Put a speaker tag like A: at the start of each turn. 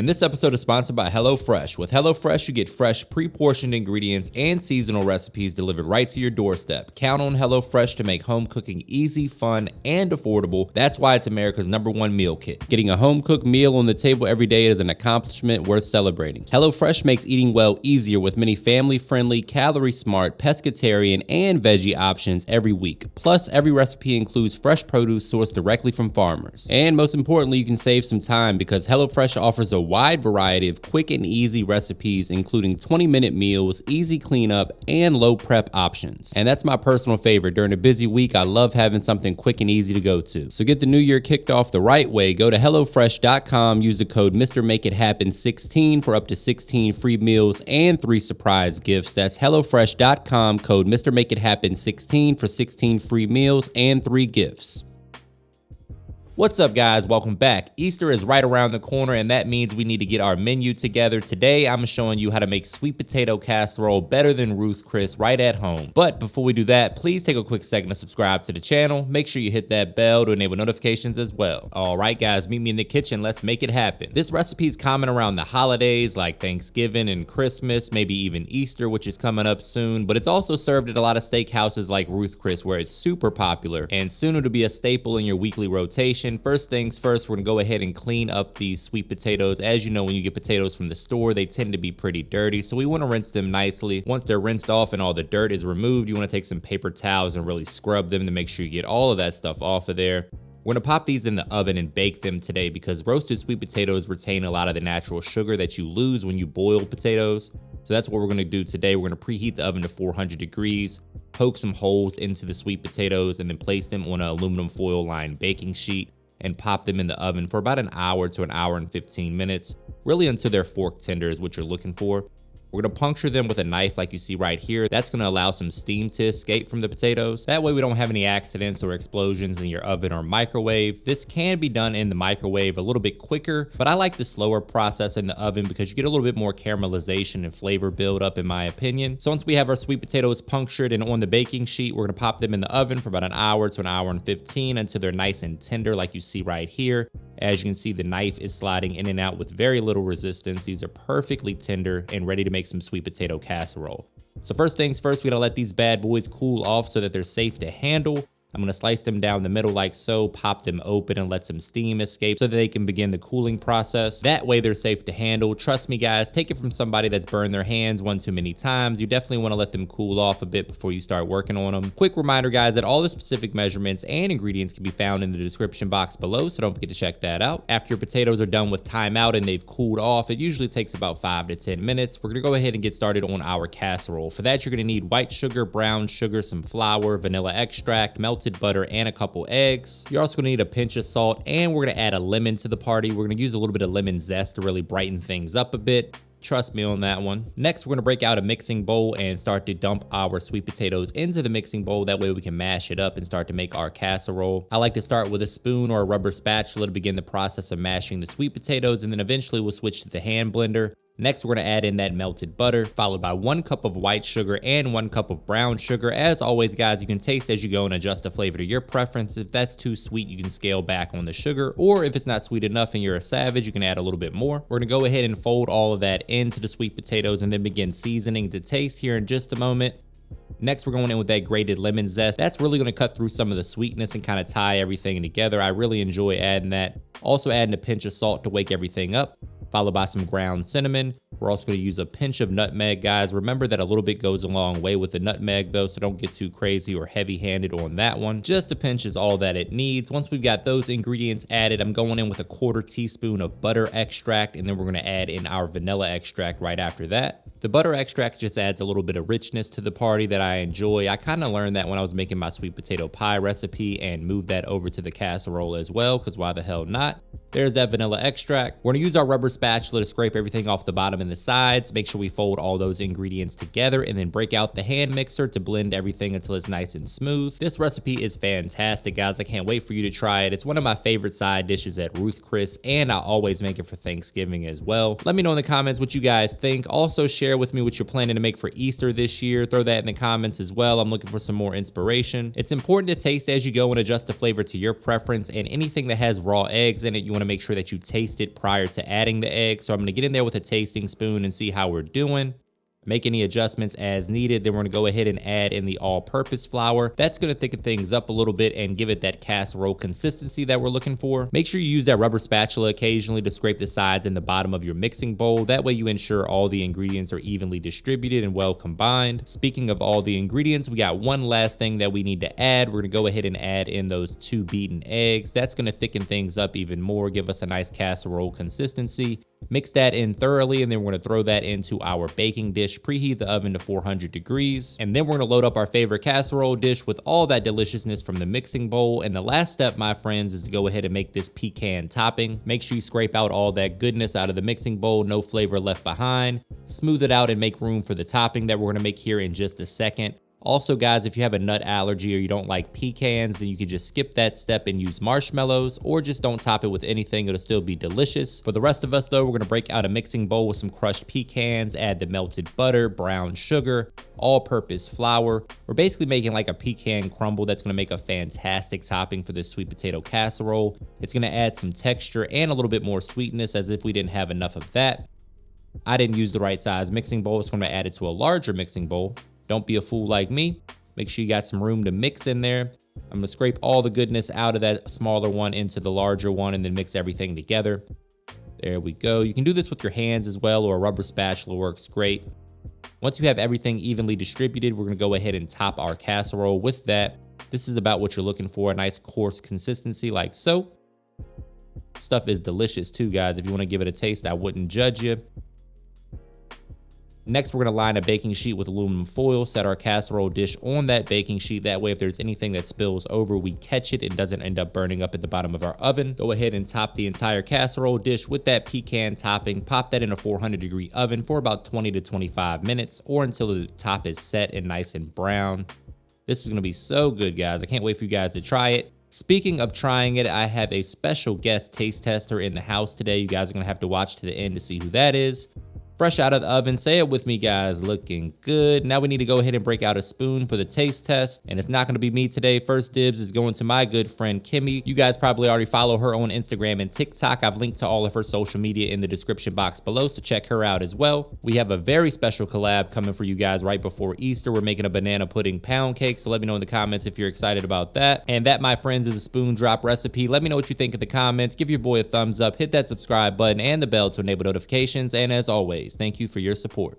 A: And this episode is sponsored by HelloFresh. With HelloFresh, you get fresh, pre-portioned ingredients and seasonal recipes delivered right to your doorstep. Count on HelloFresh to make home cooking easy, fun, and affordable. That's why it's America's #1 meal kit. Getting a home-cooked meal on the table every day is an accomplishment worth celebrating. HelloFresh makes eating well easier with many family-friendly, calorie-smart, pescatarian, and veggie options every week. Plus, every recipe includes fresh produce sourced directly from farmers. And most importantly, you can save some time because HelloFresh offers a wide variety of quick and easy recipes, including 20-minute meals, easy cleanup, and low prep options. And that's my personal favorite. During a busy week, I love having something quick and easy to go to. So get the new year kicked off the right way. Go to HelloFresh.com, use the code MrMakeItHappen16 for up to 16 free meals and 3 surprise gifts. That's HelloFresh.com, code MrMakeItHappen16 for 16 free meals and 3 gifts. What's up, guys? Welcome back. Easter is right around the corner, and that means we need to get our menu together. Today, I'm showing you how to make sweet potato casserole better than Ruth Chris right at home. But before we do that, please take a quick second to subscribe to the channel. Make sure you hit that bell to enable notifications as well. All right, guys, meet me in the kitchen. Let's make it happen. This recipe is common around the holidays like Thanksgiving and Christmas, maybe even Easter, which is coming up soon. But it's also served at a lot of steakhouses like Ruth Chris, where it's super popular and soon to be a staple in your weekly rotation. First things first, we're gonna go ahead and clean up these sweet potatoes. As you know, when you get potatoes from the store, they tend to be pretty dirty, so we wanna rinse them nicely. Once they're rinsed off and all the dirt is removed, you wanna take some paper towels and really scrub them to make sure you get all of that stuff off of there. We're gonna pop these in the oven and bake them today because roasted sweet potatoes retain a lot of the natural sugar that you lose when you boil potatoes. So that's what we're gonna do today. We're gonna preheat the oven to 400 degrees, poke some holes into the sweet potatoes, and then place them on an aluminum foil lined baking sheet and pop them in the oven for about an hour to an hour and 15 minutes, really until they're fork tender is what you're looking for. We're gonna puncture them with a knife like you see right here. That's gonna allow some steam to escape from the potatoes. That way we don't have any accidents or explosions in your oven or microwave. This can be done in the microwave a little bit quicker, but I like the slower process in the oven because you get a little bit more caramelization and flavor buildup in my opinion. So once we have our sweet potatoes punctured and on the baking sheet, we're gonna pop them in the oven for about an hour to an hour and 15 until they're nice and tender like you see right here. As you can see, the knife is sliding in and out with very little resistance. These are perfectly tender and ready to make some sweet potato casserole. So first things first, we gotta let these bad boys cool off so that they're safe to handle. I'm gonna slice them down the middle like so, pop them open and let some steam escape so that they can begin the cooling process. That way they're safe to handle. Trust me guys, take it from somebody that's burned their hands one too many times. You definitely wanna let them cool off a bit before you start working on them. Quick reminder guys that all the specific measurements and ingredients can be found in the description box below, so don't forget to check that out. After your potatoes are done with timeout and they've cooled off, it usually takes about 5 to 10 minutes. We're gonna go ahead and get started on our casserole. For that, you're gonna need white sugar, brown sugar, some flour, vanilla extract, melted butter, and a couple eggs. You're also gonna need a pinch of salt, and we're gonna add a lemon to the party. We're gonna use a little bit of lemon zest to really brighten things up a bit. Trust me on that one. Next, we're gonna break out a mixing bowl and start to dump our sweet potatoes into the mixing bowl. That way we can mash it up and start to make our casserole. I like to start with a spoon or a rubber spatula to begin the process of mashing the sweet potatoes, and then eventually we'll switch to the hand blender. Next, we're gonna add in that melted butter, followed by 1 cup of white sugar and 1 cup of brown sugar. As always, guys, you can taste as you go and adjust the flavor to your preference. If that's too sweet, you can scale back on the sugar, or if it's not sweet enough and you're a savage, you can add a little bit more. We're gonna go ahead and fold all of that into the sweet potatoes and then begin seasoning to taste here in just a moment. Next, we're going in with that grated lemon zest. That's really gonna cut through some of the sweetness and kind of tie everything together. I really enjoy adding that. Also adding a pinch of salt to wake everything up, followed by some ground cinnamon. We're also going to use a pinch of nutmeg, guys. Remember that a little bit goes a long way with the nutmeg though, so don't get too crazy or heavy-handed on that one. Just a pinch is all that it needs. Once we've got those ingredients added, I'm going in with a 1/4 teaspoon of butter extract, and then we're going to add in our vanilla extract right after that. The butter extract just adds a little bit of richness to the party that I enjoy. I kind of learned that when I was making my sweet potato pie recipe and moved that over to the casserole as well, because why the hell not? There's that vanilla extract. We're gonna use our rubber spatula to scrape everything off the bottom and the sides. Make sure we fold all those ingredients together and then break out the hand mixer to blend everything until it's nice and smooth. This recipe is fantastic, guys. I can't wait for you to try it. It's one of my favorite side dishes at Ruth Chris, and I always make it for Thanksgiving as well. Let me know in the comments what you guys think. Also share share with me what you're planning to make for Easter this year. Throw that in the comments as well. I'm looking for some more inspiration. It's important to taste as you go and adjust the flavor to your preference, and anything that has raw eggs in it, you want to make sure that you taste it prior to adding the eggs. So I'm going to get in there with a tasting spoon and see how we're doing. Make any adjustments as needed. Then we're gonna go ahead and add in the all-purpose flour. That's gonna thicken things up a little bit and give it that casserole consistency that we're looking for. Make sure you use that rubber spatula occasionally to scrape the sides and the bottom of your mixing bowl. That way you ensure all the ingredients are evenly distributed and well combined. Speaking of all the ingredients, we got one last thing that we need to add. We're gonna go ahead and add in those 2 beaten eggs. That's gonna thicken things up even more, give us a nice casserole consistency. Mix that in thoroughly, and then we're gonna throw that into our baking dish. Preheat the oven to 400 degrees. And then we're gonna load up our favorite casserole dish with all that deliciousness from the mixing bowl. And the last step, my friends, is to go ahead and make this pecan topping. Make sure you scrape out all that goodness out of the mixing bowl, no flavor left behind. Smooth it out and make room for the topping that we're gonna make here in just a second. Also, guys, if you have a nut allergy or you don't like pecans, then you can just skip that step and use marshmallows, or just don't top it with anything. It'll still be delicious. For the rest of us, though, we're gonna break out a mixing bowl with some crushed pecans, add the melted butter, brown sugar, all-purpose flour. We're basically making like a pecan crumble that's gonna make a fantastic topping for this sweet potato casserole. It's gonna add some texture and a little bit more sweetness, as if we didn't have enough of that. I didn't use the right size mixing bowl, so I'm gonna add it to a larger mixing bowl. Don't be a fool like me. Make sure you got some room to mix in there. I'm gonna scrape all the goodness out of that smaller one into the larger one and then mix everything together. There we go. You can do this with your hands as well, or a rubber spatula works great. Once you have everything evenly distributed, we're gonna go ahead and top our casserole with that. This is about what you're looking for, a nice coarse consistency like so. Stuff is delicious too, guys. If you wanna give it a taste, I wouldn't judge you. Next, we're gonna line a baking sheet with aluminum foil, set our casserole dish on that baking sheet. That way, if there's anything that spills over, we catch it and doesn't end up burning up at the bottom of our oven. Go ahead and top the entire casserole dish with that pecan topping. Pop that in a 400-degree oven for about 20 to 25 minutes, or until the top is set and nice and brown. This is gonna be so good, guys. I can't wait for you guys to try it. Speaking of trying it, I have a special guest taste tester in the house today. You guys are gonna have to watch to the end to see who that is. Fresh out of the oven, say it with me, guys, looking good. Now we need to go ahead and break out a spoon for the taste test, and it's not gonna be me today. First dibs is going to my good friend, Kimmy. You guys probably already follow her on Instagram and TikTok. I've linked to all of her social media in the description box below, so check her out as well. We have a very special collab coming for you guys right before Easter. We're making a banana pudding pound cake, so let me know in the comments if you're excited about that. And that, my friends, is a spoon drop recipe. Let me know what you think in the comments. Give your boy a thumbs up, hit that subscribe button and the bell to enable notifications, and as always, thank you for your support.